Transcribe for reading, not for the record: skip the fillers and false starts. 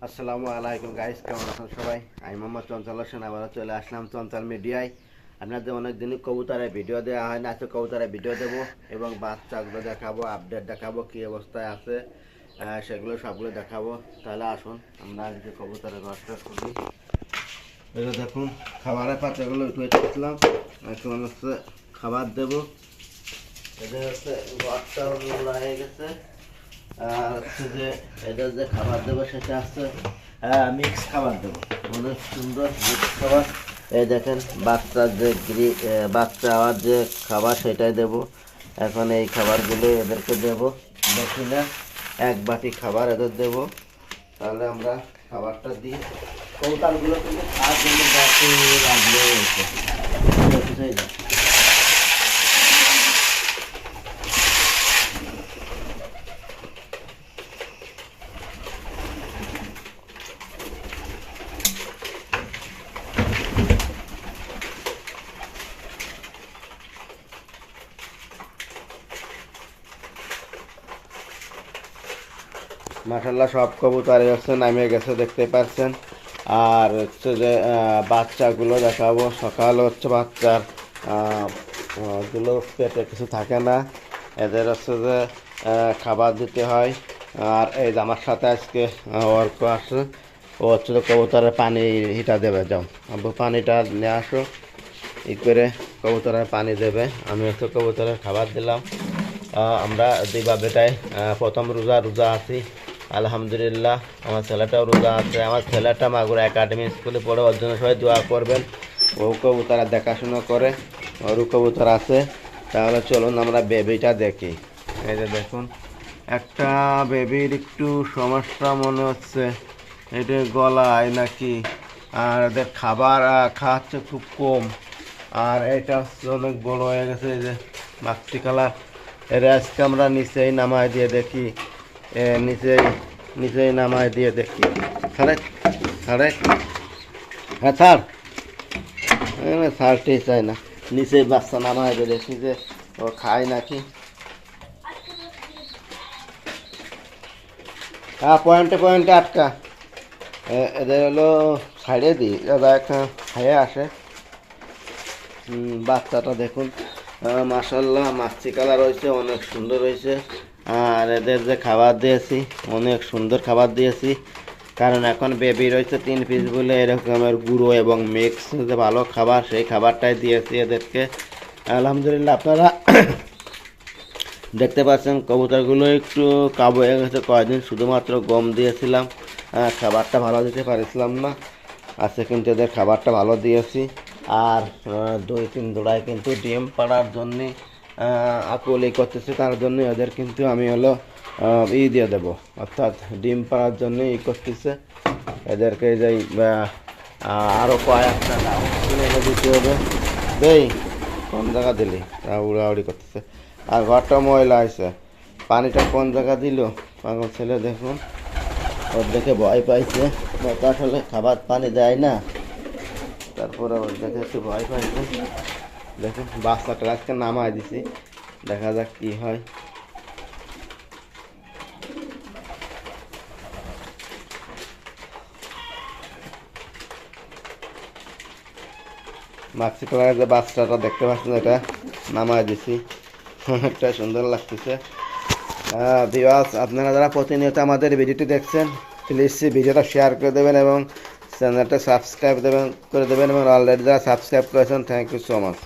আসসালামু আলাইকুম গাইস, কেমন আছেন সবাই? আমি মোহাম্মদ চঞ্চল হোসেন, আবারও চলে আসলাম চঞ্চল মিডিয়ায়। আপনাদের অনেকদিনই কবুতরের ভিডিও দেওয়া হয় না, আজকে কবুতরের ভিডিও দেবো এবং বাচ্চাগুলো দেখাবো, আপডেট দেখাবো, কী অবস্থায় আছে সেগুলো সবগুলো দেখাবো। তাহলে আসুন আমরা আজকে কবুতরের ঘরটা খুলি। এটা দেখুন, খাবারের পাত্রগুলো উঠে দিয়েছিলাম, এখন হচ্ছে খাবার দেবো। এটা হচ্ছে ঘরটা হয়ে গেছে। আর হচ্ছে যে এটা যে খাবার দেবো সেটা হচ্ছে মিক্স খাবার দেবো, অনেক সুন্দর মিক্স খাবার। এই দেখেন বাচ্চার যে বাচ্চা হওয়ার যে খাবার সেটাই দেবো। এখন এই খাবারগুলো এদেরকে দেবো, দেখি না এক বাটি খাবার এদের দেবো। তাহলে আমরা খাবারটা দিই। কৌটালগুলো কিন্তু খাওয়ার জন্য লাগলে কিছুই না। মাশাআল্লাহ সব কবুতর হচ্ছে নামে গেছে, দেখতে পাচ্ছেন। আর হচ্ছে যে বাচ্চাগুলো দেখাবো। সকাল হচ্ছে বাচ্চার গুলো পেটে কিছু থাকে না, এদের হচ্ছে যে খাবার দিতে হয়। আর এই যে আমার সাথে আজকে অর্ক আসে, ও হচ্ছে কবুতরের পানি হিটা দেবে। যাও আব্বু, পানিটা নিয়ে আসো। ই করে কবুতরের পানি দেবে। আমি হচ্ছে কবুতরের খাবার দিলাম। আমরা দিবা বেটায় প্রথম রোজা আছি, আলহামদুলিল্লাহ। আমার ছেলেটাও রোজা আছে। আমার ছেলেটা মাগুরা একাডেমি স্কুলে পড়ে, ওর জন্য সবাই দোয়া করবেন। ও কবুতরা দেখাশুনো করে, ওরও কবুতর আছে। তাহলে চলুন আমরা বেবিটা দেখি। এই যে দেখুন, একটা বেবির একটু সমস্যা মনে হচ্ছে, এটা গলায় নাকি। আর এদের খাবার খাওয়াচ্ছে খুব কম। আর এটা হচ্ছে অনেক বড় হয়ে গেছে, এই যে মাক্সি কালার। এর আজকে আমরা নিচেই নামায় দিয়ে দেখি, নিচেই নামায় দিয়ে দেখি। ছাড়ে ছাড়ে, হ্যাঁ ছাড়, ছাড়তেই চাই না। নিচে বাচ্চা নামায় দিয়ে দেখি যে ও খায় নাকি। হ্যাঁ, পয়েন্টে পয়েন্টে আটকা। এদের হলো ছাড়ে দিই, দাদা একটা খাইয়ে আসে। বাচ্চাটা দেখুন, মাশাআল্লাহ মাছি কালার হয়েছে, অনেক সুন্দর হয়েছে। আর এদের যে খাবার দিয়েছি, অনেক সুন্দর খাবার দিয়েছি। কারণ এখন বেবি রয়েছে 3 পিস বলে এরকমের গুঁড়ো এবং মিক্স যে ভালো খাবার, সেই খাবারটাই দিয়েছি এদেরকে। আলহামদুলিল্লাহ আপনারা দেখতে পাচ্ছেন কবুতরগুলো একটু কাবু হয়ে গেছে কয়েকদিন, শুধুমাত্র গম দিয়েছিলাম, খাবারটা ভালো দিতে পারছিলাম না। আজকে কিন্তু এদের খাবারটা ভালো দিয়েছি। আর 2-3 জোড়ায় কিন্তু ডিম পাড়ার জন্যে আকুলি করতেছে, তার জন্য এদের কিন্তু আমি হলো দিয়ে দেবো, অর্থাৎ ডিম পাড়ার জন্য করতেছে এদেরকে। যাই আরও কয়েকটা কিনে এনে দিতে হবে। দেই কোন জায়গা দিলি, উড়াউড়ি করতেছে। আর ঘরটা ময়লা আছে, পানিটা কোন জায়গা দিল পাগল ছেলে। দেখুন, ওর দেখে ভয় পাইছে, আসলে খাবার পানি দেয় না, তারপরে ওর দেখে একটু ভয় পাইছে। দেখুন বাচ্চাটা আজকে নামায় দিছি, দেখা যাক কি হয়। মাক্সি কালারের যে বাচ্চাটা দেখতে পাচ্ছেন, এটা নামায় দিছি, অনেকটা সুন্দর লাগতেছে। ভিউয়ার্স, আপনারা যারা প্রতিনিয়ত আমাদের ভিডিওটি দেখছেন, প্লিজ ভিডিওটা শেয়ার করে দেবেন এবং চ্যানেলটা সাবস্ক্রাইব করে দেবেন। এবং অলরেডি যারা সাবস্ক্রাইব করেছেন, থ্যাংক ইউ সো মাচ।